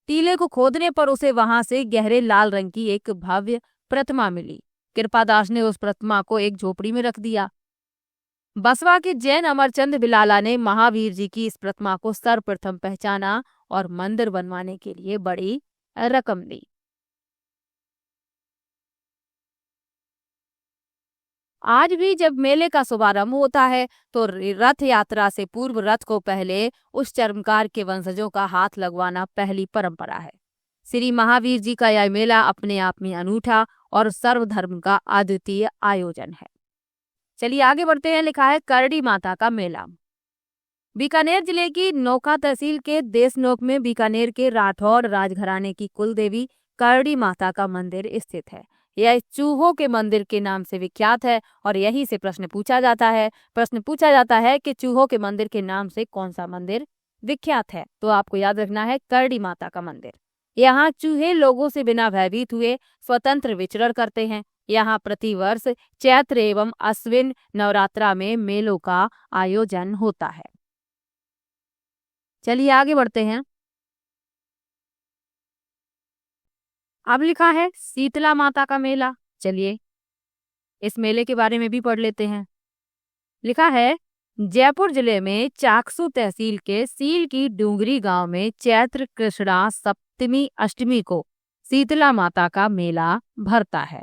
टीले को खोदने पर उसे वहां से गहरे लाल रंग की एक भव्य प्रतिमा मिली। कृपादास ने उस प्रतिमा को एक झोपड़ी में रख दिया। बसवा के जैन अमरचंद बिलाला ने महावीर जी की इस प्रतिमा को सर्वप्रथम पहचाना और मंदिर बनवाने के लिए बड़ी रकम दी। आज भी जब मेले का शुभारंभ होता है तो रथ यात्रा से पूर्व रथ को पहले उस चर्मकार के वंशजों का हाथ लगवाना पहली परंपरा है। श्री महावीर जी का यह मेला अपने आप में अनूठा और सर्वधर्म का अद्वितीय आयोजन है। चलिए आगे बढ़ते हैं। लिखा है करड़ी माता का मेला। बीकानेर जिले की नोखा तहसील के देशनोक में बीकानेर के राठौर राजघराने की कुल देवी करड़ी माता का मंदिर स्थित है। यह चूहों के मंदिर के नाम से विख्यात है और यहीं से प्रश्न पूछा जाता है कि चूहों के मंदिर के नाम से कौन सा मंदिर विख्यात है। तो आपको याद रखना है करड़ी माता का मंदिर। यहाँ चूहे लोगों से बिना भयभीत हुए स्वतंत्र विचरण करते हैं। यहाँ प्रतिवर्ष चैत्र एवं अश्विन नवरात्रा में मेलों का आयोजन होता है। चलिए आगे बढ़ते हैं। अब लिखा है शीतला माता का मेला। चलिए इस मेले के बारे में भी पढ़ लेते हैं। लिखा है जयपुर जिले में चाकसू तहसील के सील की डूंगरी गांव में चैत्र कृष्णा सप्तमी अष्टमी को शीतला माता का मेला भरता है।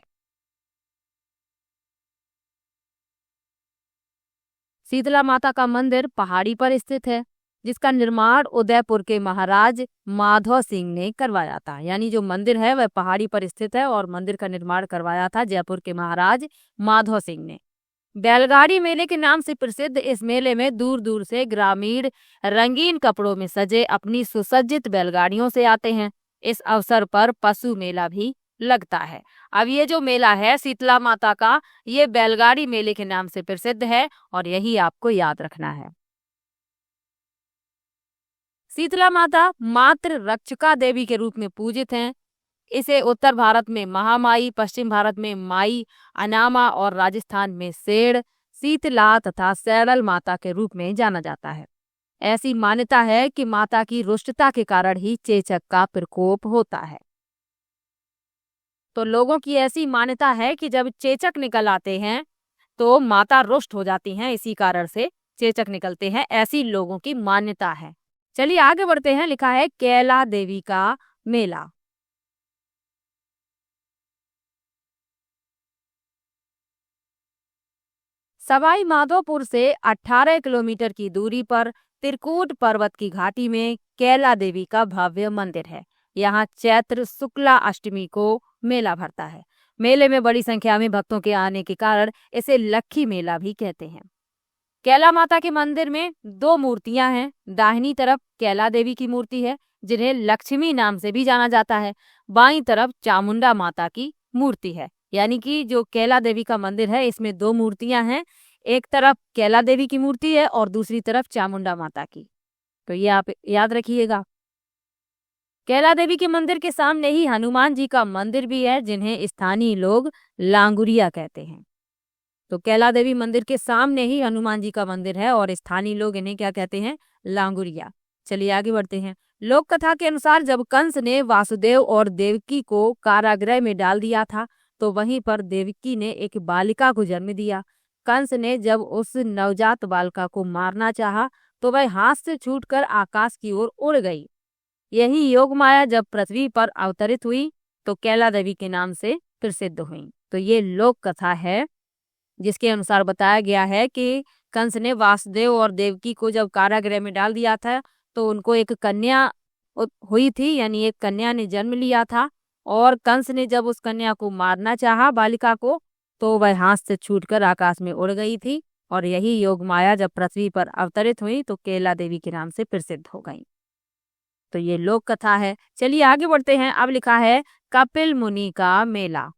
शीतला माता का मंदिर पहाड़ी पर स्थित है, जिसका निर्माण उदयपुर के महाराज माधव सिंह ने करवाया था। यानी जो मंदिर है वह पहाड़ी पर स्थित है और मंदिर का निर्माण करवाया था जयपुर के महाराज माधव सिंह ने। बैलगाड़ी मेले के नाम से प्रसिद्ध इस मेले में दूर दूर से ग्रामीण रंगीन कपड़ों में सजे अपनी सुसज्जित बैलगाड़ियों से आते हैं। इस अवसर पर पशु मेला भी लगता है। अब ये जो मेला है शीतला माता का, ये बैलगाड़ी मेले के नाम से प्रसिद्ध है और यही आपको याद रखना है। शीतला माता मात्र रक्षका देवी के रूप में पूजित हैं। इसे उत्तर भारत में महामाई, पश्चिम भारत में माई अनामा और राजस्थान में सेड़, शीतला तथा सैरल माता के रूप में जाना जाता है। ऐसी मान्यता है कि माता की रुष्टता के कारण ही चेचक का प्रकोप होता है। तो लोगों की ऐसी मान्यता है कि जब चेचक निकल आते हैं तो माता रुष्ट हो जाती हैं, इसी कारण से चेचक निकलते हैं, ऐसी लोगों की मान्यता है। चलिए आगे बढ़ते हैं। लिखा है कैला देवी का मेला। सवाई माधोपुर से 18 किलोमीटर की दूरी पर त्रिकूट पर्वत की घाटी में कैला देवी का भव्य मंदिर है। यहाँ चैत्र शुक्ला अष्टमी को मेला भरता है। मेले में बड़ी संख्या में भक्तों के आने के कारण इसे लक्खी मेला भी कहते हैं। कैला माता के मंदिर में 2 मूर्तियां हैं। दाहिनी तरफ कैला देवी की मूर्ति है, जिन्हें लक्ष्मी नाम से भी जाना जाता है। बाईं तरफ चामुंडा माता की मूर्ति है। यानी कि जो कैला देवी का मंदिर है इसमें 2 मूर्तियां हैं। एक तरफ कैला देवी की मूर्ति है और दूसरी तरफ चामुंडा माता की। तो ये आप याद रखिएगा। कैला देवी के मंदिर के सामने ही हनुमान जी का मंदिर भी है, जिन्हें स्थानीय लोग लांगुरिया कहते हैं। तो कैला देवी मंदिर के सामने ही हनुमान जी का मंदिर है और स्थानीय लोग इन्हें क्या कहते हैं? लांगुरिया। चलिए आगे बढ़ते हैं। लोक कथा के अनुसार जब कंस ने वासुदेव और देवकी को कारागृह में डाल दिया था तो वहीं पर देवकी ने एक बालिका को जन्म दिया। कंस ने जब उस नवजात बालिका को मारना चाहा तो वह हाथ से छूटकर आकाश की ओर उड़ गई। यही योग माया जब पृथ्वी पर अवतरित हुई तो कैला देवी के नाम से प्रसिद्ध हुई। तो ये लोक कथा है जिसके अनुसार बताया गया है कि कंस ने वासुदेव और देवकी को जब कारागृह में डाल दिया था तो उनको एक कन्या हुई थी, यानी एक कन्या ने जन्म लिया था और कंस ने जब उस कन्या को मारना चाहा, बालिका को, तो वह हाथ से छूटकर आकाश में उड़ गई थी। और यही योग माया जब पृथ्वी पर अवतरित हुई तो केला देवी के नाम से प्रसिद्ध हो गई। तो ये लोक कथा है। चलिए आगे बढ़ते हैं। अब लिखा है कपिल मुनि का मेला।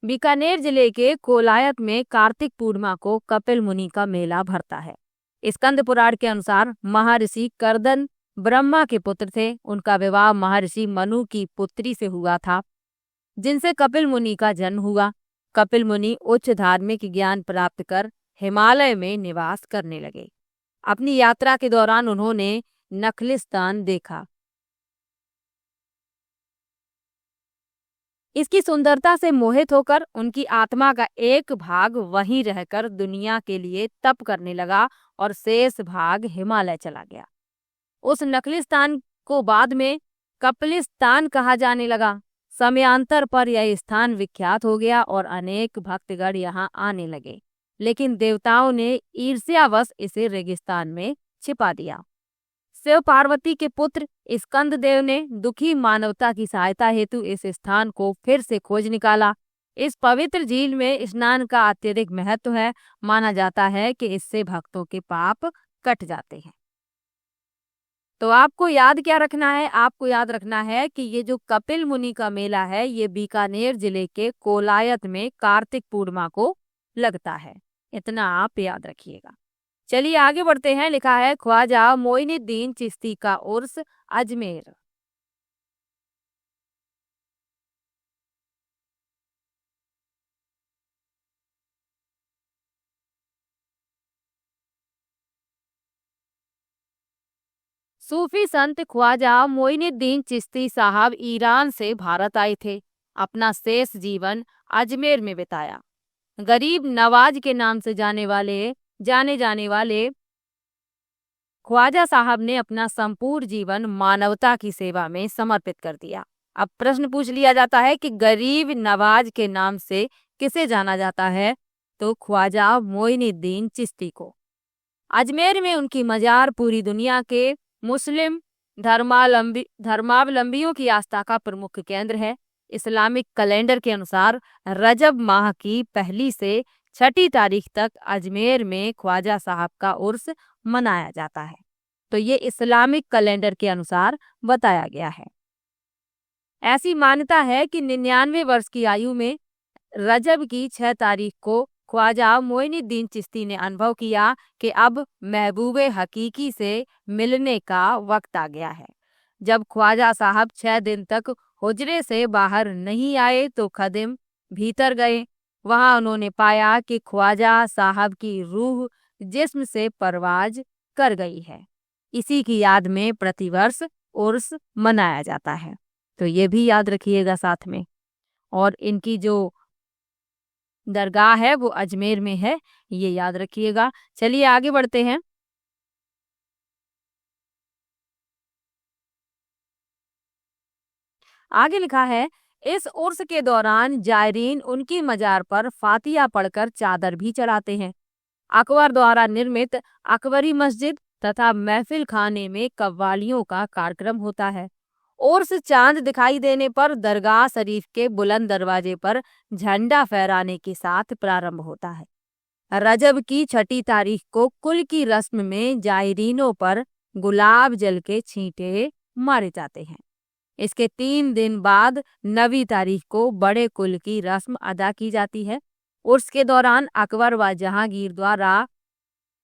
बीकानेर जिले के कोलायत में कार्तिक पूर्णिमा को कपिल मुनि का मेला भरता है। स्कंद पुराण के अनुसार महर्षि कर्दन ब्रह्मा के पुत्र थे। उनका विवाह महर्षि मनु की पुत्री से हुआ था, जिनसे कपिल मुनि का जन्म हुआ। कपिल मुनि उच्च धार्मिक ज्ञान प्राप्त कर हिमालय में निवास करने लगे। अपनी यात्रा के दौरान उन्होंने नखलिस्तान देखा। इसकी सुंदरता से मोहित होकर उनकी आत्मा का एक भाग वहीं रहकर दुनिया के लिए तप करने लगा और शेष भाग हिमालय चला गया। उस नखलिस्तान को बाद में कपिलिस्तान कहा जाने लगा। समयांतर पर यह स्थान विख्यात हो गया और अनेक भक्तगण यहाँ आने लगे, लेकिन देवताओं ने ईर्ष्यावश इसे रेगिस्तान में छिपा दिया। शिव पार्वती के पुत्र स्कंद देव ने दुखी मानवता की सहायता हेतु इस स्थान को फिर से खोज निकाला। इस पवित्र झील में स्नान का अत्यधिक महत्व है। माना जाता है कि इससे भक्तों के पाप कट जाते हैं। तो आपको याद क्या रखना है? आपको याद रखना है कि ये जो कपिल मुनि का मेला है ये बीकानेर जिले के कोलायत में कार्तिक पूर्णिमा को लगता है। इतना आप याद रखिएगा। चलिए आगे बढ़ते हैं। लिखा है ख्वाजा मोइनुद्दीन चिश्ती का उर्स अजमेर। सूफी संत ख्वाजा मोइनुद्दीन चिश्ती साहब ईरान से भारत आए थे। अपना शेष जीवन अजमेर में बिताया। गरीब नवाज के नाम से जाने जाने वाले ख्वाजा साहब ने अपना संपूर्ण जीवन मानवता की सेवा में समर्पित कर दिया। अब प्रश्न पूछ लिया जाता है कि गरीब नवाज के नाम से किसे जाना जाता है? तो ख्वाजा मोइनुद्दीन चिश्ती को। अजमेर में उनकी मजार पूरी दुनिया के मुस्लिम धर्मावलंबियों की आस्था का प्रमुख केंद्र है। इस्लामिक कैलेंडर के अनुसार रजब माह की पहली से छठी तारीख तक अजमेर में ख्वाजा साहब का उर्स मनाया जाता है। तो ये इस्लामिक कैलेंडर के अनुसार बताया गया है। ऐसी मान्यता है कि 99 वर्ष की आयु में रजब की 6 तारीख को ख्वाजा मोइनुद्दीन चिश्ती ने अनुभव किया कि अब महबूबे हकीकी से मिलने का वक्त आ गया है। जब ख्वाजा साहब 6 दिन तक हुजरे से बाहर नहीं आए तो खदिम भीतर गए। वहां उन्होंने पाया कि ख्वाजा साहब की रूह जिस्म से परवाज कर गई है। इसी की याद में प्रतिवर्ष उर्स मनाया जाता है। तो ये भी याद रखिएगा साथ में। और इनकी जो दरगाह है वो अजमेर में है, ये याद रखिएगा। चलिए आगे बढ़ते हैं। आगे लिखा है इस उर्स के दौरान जायरीन उनकी मजार पर फातिया पढ़कर चादर भी चढ़ाते हैं। अकबर द्वारा निर्मित अकबरी मस्जिद तथा महफिल खाने में कव्वालियों का कार्यक्रम होता है। उर्स चांद दिखाई देने पर दरगाह शरीफ के बुलंद दरवाजे पर झंडा फहराने के साथ प्रारंभ होता है। रजब की 6 तारीख को कुल की रस्म में जायरीनों पर गुलाब जल के छींटे मारे जाते हैं। इसके 3 दिन बाद 9वीं तारीख को बड़े कुल की रस्म अदा की जाती है। उर्स के दौरान अकबर व जहांगीर द्वारा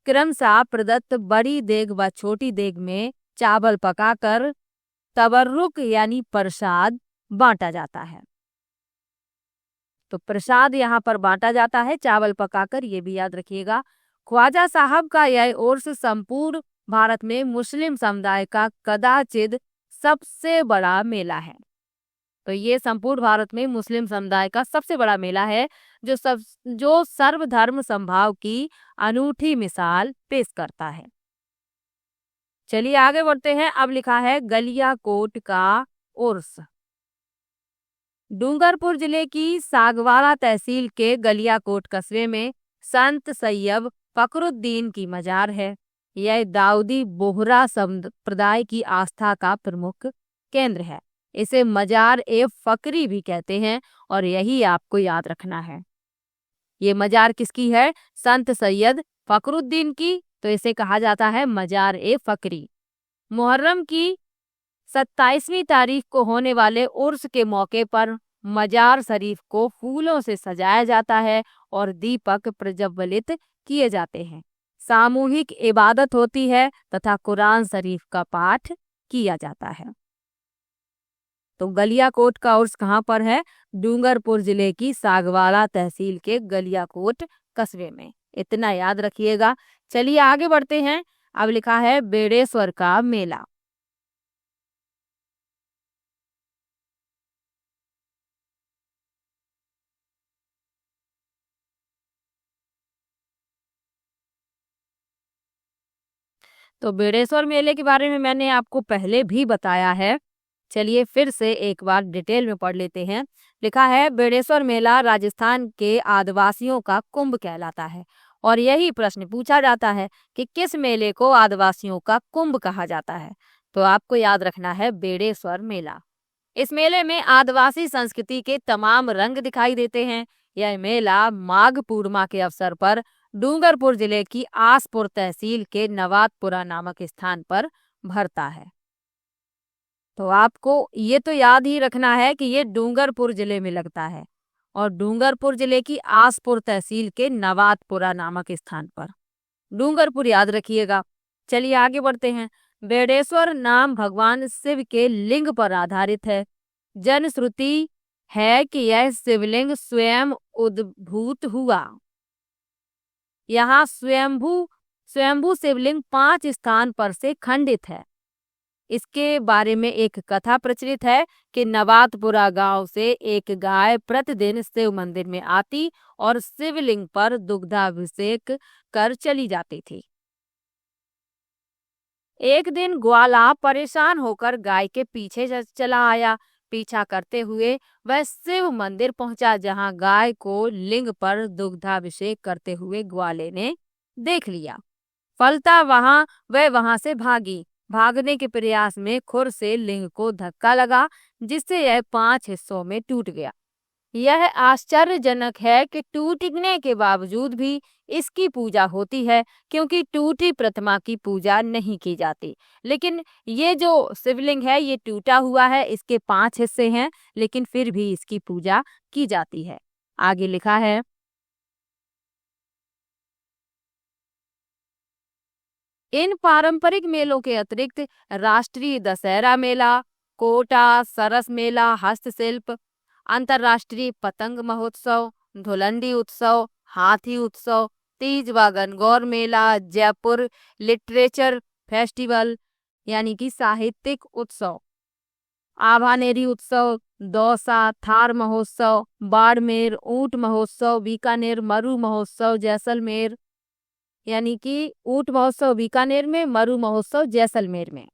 क्रमशः प्रदत्त बड़ी देग व छोटी देग में चावल पकाकर तबर्रुक यानी प्रसाद बांटा जाता है। तो प्रसाद यहाँ पर बांटा जाता है चावल पकाकर, ये भी याद रखिएगा। ख्वाजा साहब का यह उर्स संपूर्ण भारत में मुस्लिम समुदाय का कदाचित सबसे बड़ा मेला है। तो ये संपूर्ण भारत में मुस्लिम समुदाय का सबसे बड़ा मेला है जो सर्वधर्म समभाव की अनूठी मिसाल पेश करता है। चलिए आगे बढ़ते हैं। अब लिखा है गलियाकोट का उर्स। डूंगरपुर जिले की सागवाड़ा तहसील के गलियाकोट कस्बे में संत सैयद फखरुद्दीन की मजार है। यह दाऊदी बोहरा संप्रदाय की आस्था का प्रमुख केंद्र है। इसे मजार ए फकरी भी कहते हैं और यही आपको याद रखना है। ये मजार किसकी है? संत सैयद फखरुद्दीन की, तो इसे कहा जाता है मजार ए फकरी। मुहर्रम की 27वीं तारीख को होने वाले उर्स के मौके पर मजार शरीफ को फूलों से सजाया जाता है और दीपक प्रज्वलित किए जाते हैं। सामूहिक इबादत होती है तथा कुरान शरीफ का पाठ किया जाता है। तो गलियाकोट का उर्स कहाँ पर है? डूंगरपुर जिले की सागवाड़ा तहसील के गलियाकोट कस्बे में। इतना याद रखिएगा। चलिए आगे बढ़ते हैं। अब लिखा है बेड़ेश्वर का मेला। तो बेड़ेश्वर मेले के बारे में मैंने आपको पहले भी बताया है। चलिए फिर से एक बार डिटेल में पढ़ लेते हैं। लिखा है बेड़ेश्वर मेला राजस्थान के आदिवासियों का कुंभ कहलाता है और यही प्रश्न पूछा जाता है कि किस मेले को आदिवासियों का कुंभ कहा जाता है। तो आपको याद रखना है बेड़ेश्वर मेला। इस मेले में आदिवासी संस्कृति के तमाम रंग दिखाई देते हैं। यह मेला माघ पूर्णिमा के अवसर पर डूंगरपुर जिले की आसपुर तहसील के नवातपुरा नामक स्थान पर भरता है। तो आपको ये तो याद ही रखना है कि ये डूंगरपुर जिले में लगता है और डूंगरपुर जिले की आसपुर तहसील के नवातपुरा नामक स्थान पर। डूंगरपुर याद रखिएगा। चलिए आगे बढ़ते हैं। बेड़ेश्वर नाम भगवान शिव के लिंग पर आधारित है। जनश्रुति है कि यह शिवलिंग स्वयं उद्भूत हुआ। यहाँ स्वयंभू शिवलिंग 5 स्थान पर से खंडित है। इसके बारे में एक कथा प्रचलित है कि नवातपुरा गांव से एक गाय प्रतिदिन शिव मंदिर में आती और शिवलिंग पर दुग्धाभिषेक कर चली जाती थी। एक दिन ग्वाला परेशान होकर गाय के पीछे चला आया। पीछा करते हुए वह शिव मंदिर पहुंचा, जहां गाय को लिंग पर दुग्धाभिषेक करते हुए ग्वाले ने देख लिया। फलता वह वहां से भागी। भागने के प्रयास में खुर से लिंग को धक्का लगा, जिससे यह 5 हिस्सों में टूट गया। यह आश्चर्यजनक है कि टूटने के बावजूद भी इसकी पूजा होती है, क्योंकि टूटी प्रतिमा की पूजा नहीं की जाती। लेकिन ये जो शिवलिंग है ये टूटा हुआ है, इसके 5 हिस्से हैं, लेकिन फिर भी इसकी पूजा की जाती है। आगे लिखा है इन पारंपरिक मेलों के अतिरिक्त राष्ट्रीय दशहरा मेला, कोटा सरस मेला, हस्तशिल्प, अंतर्राष्ट्रीय पतंग महोत्सव, धुलंडी उत्सव, हाथी उत्सव, तीज व गणगौर मेला, जयपुर लिटरेचर फेस्टिवल यानी कि साहित्यिक उत्सव, आभानेरी उत्सव, दौसा थार महोत्सव, बाड़मेर ऊंट महोत्सव, बीकानेर मरु महोत्सव, जैसलमेर यानी कि ऊंट महोत्सव बीकानेर में, मरु महोत्सव जैसलमेर में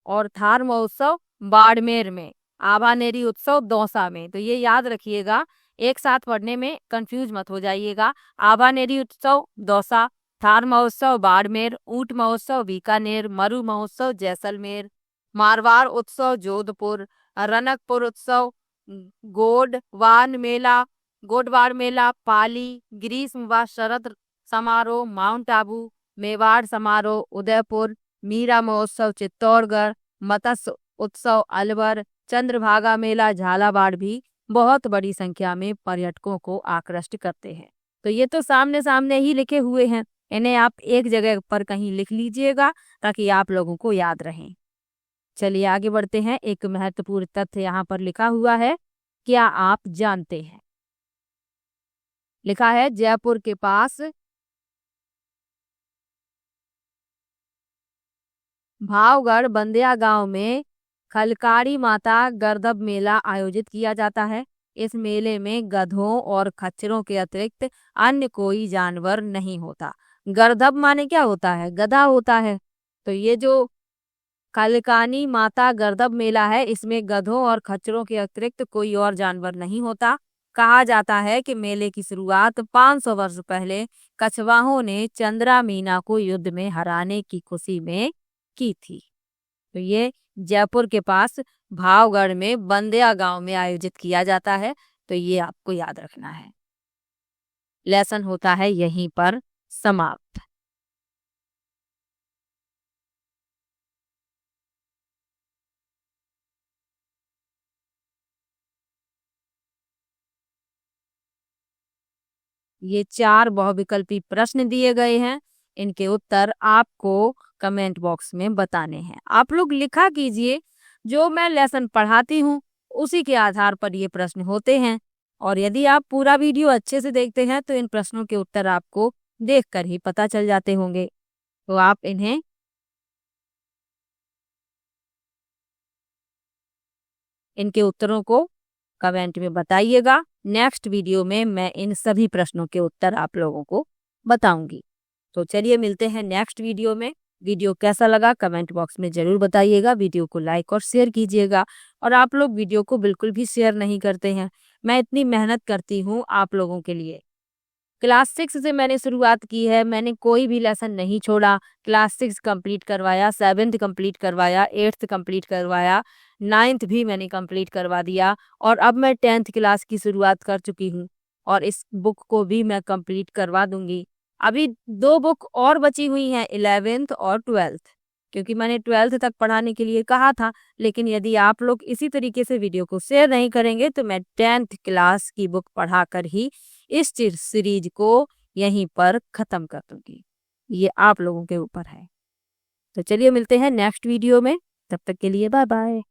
और थार महोत्सव बाड़मेर में, आभानेरी उत्सव दौसा में। तो ये याद रखिएगा, एक साथ पढ़ने में कंफ्यूज मत हो जाइएगा। आभानेरी उत्सव दौसा, थार महोत्सव बाड़मेर, ऊंट महोत्सव बीकानेर, मरु महोत्सव जैसलमेर, मारवाड़ उत्सव जोधपुर, रनकपुर उत्सव, गोडवाड़ मेला पाली, ग्रीष्म व शरद समारोह माउंट आबू, मेवाड़ समारोह उदयपुर, मीरा महोत्सव चित्तौड़गढ़, मत्स्य उत्सव अलवर, चंद्रभागा मेला झालावाड़ भी बहुत बड़ी संख्या में पर्यटकों को आकृष्ट करते हैं। तो ये तो सामने सामने ही लिखे हुए हैं, इन्हें आप एक जगह पर कहीं लिख लीजिएगा ताकि आप लोगों को याद रहें। चलिए आगे बढ़ते हैं। एक महत्वपूर्ण तथ्य यहाँ पर लिखा हुआ है, क्या आप जानते हैं? लिखा है जयपुर के पास भावगढ़ बंदिया गांव में खलकारी माता गर्दभ मेला आयोजित किया जाता है। इस मेले में गधों और खच्चरों के अतिरिक्त अन्य कोई जानवर नहीं होता। गर्दभ माने क्या होता है? गधा होता है। तो ये जो खलकानी माता गर्दभ मेला है, इसमें गधों और खच्चरों के अतिरिक्त कोई और जानवर नहीं होता। कहा जाता है कि मेले की शुरुआत 500 वर्ष पहले कछवाहों ने चंद्रा मीना को युद्ध में हराने की खुशी में की थी। तो ये जयपुर के पास भावगढ़ में बंदिया गांव में आयोजित किया जाता है। तो ये आपको याद रखना है। लेसन होता है यहीं पर समाप्त। ये 4 बहुविकल्पी प्रश्न दिए गए हैं। इनके उत्तर आपको कमेंट बॉक्स में बताने हैं। आप लोग लिखा कीजिए, जो मैं लेसन पढ़ाती हूँ उसी के आधार पर ये प्रश्न होते हैं। और यदि आप पूरा वीडियो अच्छे से देखते हैं तो इन प्रश्नों के उत्तर आपको देखकर ही पता चल जाते होंगे। तो आप इनके उत्तरों को कमेंट में बताइएगा। नेक्स्ट वीडियो में मैं इन सभी प्रश्नों के उत्तर आप लोगों को बताऊंगी। तो चलिए मिलते हैं नेक्स्ट वीडियो में। वीडियो कैसा लगा कमेंट बॉक्स में ज़रूर बताइएगा। वीडियो को लाइक और शेयर कीजिएगा। और आप लोग वीडियो को बिल्कुल भी शेयर नहीं करते हैं। मैं इतनी मेहनत करती हूँ आप लोगों के लिए। क्लास 6 से मैंने शुरुआत की है। मैंने कोई भी लेसन नहीं छोड़ा। क्लास 6 कंप्लीट करवाया, 7th कंप्लीट करवाया, 8th कंप्लीट करवाया, 9th भी मैंने कंप्लीट करवा दिया। और अब मैं 10th क्लास की शुरुआत कर चुकी हूँ और इस बुक को भी मैं कंप्लीट करवा दूंगी। अभी 2 बुक और बची हुई हैं, 11th और 12th, क्योंकि मैंने 12th तक पढ़ाने के लिए कहा था। लेकिन यदि आप लोग इसी तरीके से वीडियो को शेयर नहीं करेंगे तो मैं 10th क्लास की बुक पढ़ाकर ही इस सीरीज को यहीं पर खत्म कर दूंगी। ये आप लोगों के ऊपर है। तो चलिए मिलते हैं नेक्स्ट वीडियो में। तब तक के लिए बाय बाय।